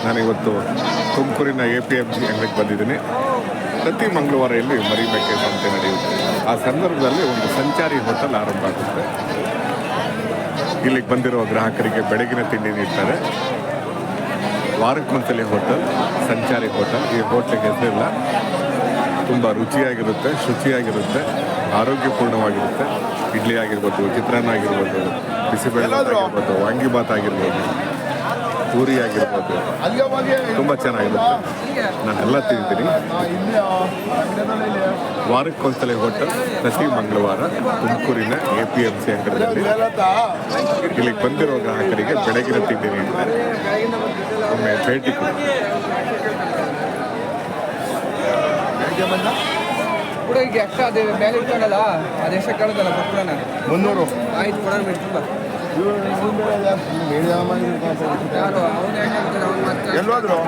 ನಾನಿವತ್ತು ತುಮಕೂರಿನ APMC ಅಂಗಡಿಗೆ ಬಂದಿದ್ದೀನಿ. ಪ್ರತಿ ಮಂಗಳವಾರ ಇಲ್ಲಿ ಮರಿಮೇಕೆ ಸಂತೆ ನಡೆಯುತ್ತೆ. ಆ ಸಂದರ್ಭದಲ್ಲಿ ಒಂದು ಸಂಚಾರಿ ಹೋಟೆಲ್ ಆರಂಭ ಆಗುತ್ತೆ. ಇಲ್ಲಿಗೆ ಬಂದಿರುವ ಗ್ರಾಹಕರಿಗೆ ಬೆಳಗಿನ ತಿಂಡಿ ನೀಡ್ತಾರೆ. ವಾರಕ್ಕೊಂದ್ಸಲಿ ಹೋಟೆಲ್, ಸಂಚಾರಿ ಹೋಟೆಲ್. ಈ ಹೋಟ್ಲಿಗೆ ಹೆಸರಿಲ್ಲ. ತುಂಬ ರುಚಿಯಾಗಿರುತ್ತೆ, ಶುಚಿಯಾಗಿರುತ್ತೆ, ಆರೋಗ್ಯಪೂರ್ಣವಾಗಿರುತ್ತೆ. ಇಡ್ಲಿ ಆಗಿರ್ಬೋದು, ಚಿತ್ರಾನ್ನ ಆಗಿರ್ಬೋದು, ಬಿಸಿಬೇಳೆ ಆಗಿರ್ಬೋದು, ವಾಂಗಿಬಾತ್ ಆಗಿರ್ಬೋದು, ಪೂರಿ ಆಗಿರ್ಬೋದು, ತುಂಬ ಚೆನ್ನಾಗಿರುತ್ತೆ. ನಾನೆಲ್ಲ ತಿಂತೀನಿ. ವಾರಕ್ಕೊಂದ್ಸಲ ಹೋಟೆಲ್ ಪ್ರತಿ ಮಂಗಳವಾರ ತುಮಕೂರಿನ APMC ಅಂಗಡಿಯಲ್ಲಿ. ಇಲ್ಲಿಗೆ ಬಂದಿರೋ ಗ್ರಾಹಕರಿಗೆ ಬೆಳಗಿನ ತಿಂಡಿ ನೀಡ್ತಾರೆ. ಒಮ್ಮೆ ಭೇಟಿ ಕೊಡಿ. ಹುಡುಗಿಗೆ ಅಷ್ಟ ಅದೇ ಮೇಲೆ ಇಟ್ಕೊಂಡಲ್ಲ ಅದೆಷ್ಟ ಕೇಳೋದಲ್ಲ ಪಕ್ಕನ 300 ಆಯ್ತು ಕೊಡೋಣ ಬಿಟ್ಟು ಯಾರು ಯಾರು ಅವನು ಹೆಂಗೆ ಅವ್ನು ಮತ್ತೆ ಎಲ್ಲೋದ್ರು